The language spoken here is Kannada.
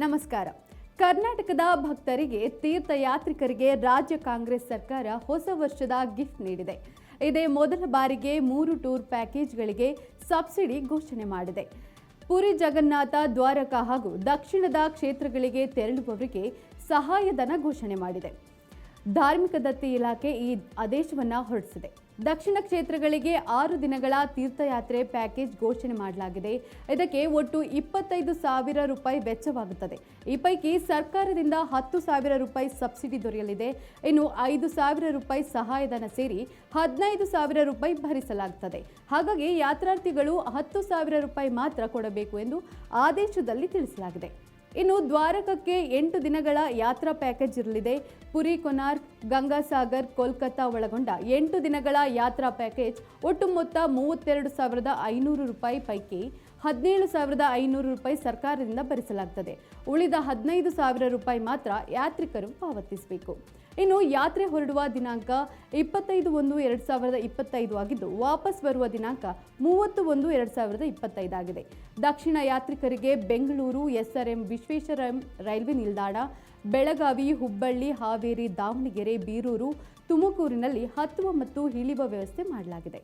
ನಮಸ್ಕಾರ. ಕರ್ನಾಟಕದ ಭಕ್ತರಿಗೆ ತೀರ್ಥಯಾತ್ರಿಕರಿಗೆ ರಾಜ್ಯ ಕಾಂಗ್ರೆಸ್ ಸರ್ಕಾರ ಹೊಸ ವರ್ಷದ ಗಿಫ್ಟ್ ನೀಡಿದೆ. ಇದೇ ಮೊದಲ ಬಾರಿಗೆ 3 ಟೂರ್ ಪ್ಯಾಕೇಜ್ಗಳಿಗೆ ಸಬ್ಸಿಡಿ ಘೋಷಣೆ ಮಾಡಿದೆ. ಪುರಿ ಜಗನ್ನಾಥ, ದ್ವಾರಕಾ ಹಾಗೂ ದಕ್ಷಿಣದ ಕ್ಷೇತ್ರಗಳಿಗೆ ತೆರಳುವವರಿಗೆ ಸಹಾಯಧನ ಘೋಷಣೆ ಮಾಡಿದೆ. ಧಾರ್ಮಿಕ ದತ್ತಿ ಇಲಾಖೆ ಈ ಆದೇಶವನ್ನು ಹೊರಡಿಸಿದೆ. ದಕ್ಷಿಣ ಕ್ಷೇತ್ರಗಳಿಗೆ 6 ದಿನಗಳ ತೀರ್ಥಯಾತ್ರೆ ಪ್ಯಾಕೇಜ್ ಘೋಷಣೆ ಮಾಡಲಾಗಿದೆ. ಇದಕ್ಕೆ ಒಟ್ಟು 25,000 ರೂಪಾಯಿ ವೆಚ್ಚವಾಗುತ್ತದೆ. ಈ ಪೈಕಿ ಸರ್ಕಾರದಿಂದ 10,000 ರೂಪಾಯಿ ಸಬ್ಸಿಡಿ ದೊರೆಯಲಿದೆ. ಇನ್ನು 5,000 ರೂಪಾಯಿ ಸಹಾಯಧನ ಸೇರಿ 15,000 ರೂಪಾಯಿ ಭರಿಸಲಾಗುತ್ತದೆ. ಹಾಗಾಗಿ ಯಾತ್ರಾರ್ಥಿಗಳು 10,000 ರೂಪಾಯಿ ಮಾತ್ರ ಕೊಡಬೇಕು ಎಂದು ಆದೇಶದಲ್ಲಿ ತಿಳಿಸಲಾಗಿದೆ. ಇನ್ನು ದ್ವಾರಕಕ್ಕೆ 8 ದಿನಗಳ ಯಾತ್ರಾ ಪ್ಯಾಕೇಜ್ ಇರಲಿದೆ. ಪುರಿ, ಕೊನಾರ್ಕ್, ಗಂಗಾಸಾಗರ್, ಕೋಲ್ಕತ್ತಾ ಒಳಗೊಂಡ 8 ದಿನಗಳ ಯಾತ್ರಾ ಪ್ಯಾಕೇಜ್ ಒಟ್ಟು ಮೊತ್ತ 32,500 ರೂಪಾಯಿ ಪೈಕಿ 17,500 ರೂಪಾಯಿ ಸರ್ಕಾರದಿಂದ ಭರಿಸಲಾಗುತ್ತದೆ. ಉಳಿದ 15,000 ರೂಪಾಯಿ ಮಾತ್ರ ಯಾತ್ರಿಕರು ಪಾವತಿಸಬೇಕು. ಇನ್ನು ಯಾತ್ರೆ ಹೊರಡುವ ದಿನಾಂಕ 25/1/2025 ಆಗಿದ್ದು, ವಾಪಸ್ ಬರುವ ದಿನಾಂಕ 30/1/2025 ಆಗಿದೆ. ದಕ್ಷಿಣ ಯಾತ್ರಿಕರಿಗೆ ಬೆಂಗಳೂರು SRM ವಿಶ್ವೇಶ್ವರಯ್ಯ ರೈಲ್ವೆ ನಿಲ್ದಾಣ, ಬೆಳಗಾವಿ, ಹುಬ್ಬಳ್ಳಿ, ಹಾವೇರಿ, ದಾವಣಗೆರೆ, ಬೀರೂರು, ತುಮಕೂರಿನಲ್ಲಿ ಹತ್ತುವ ಮತ್ತು ಇಳಿಯುವ ವ್ಯವಸ್ಥೆ ಮಾಡಲಾಗಿದೆ.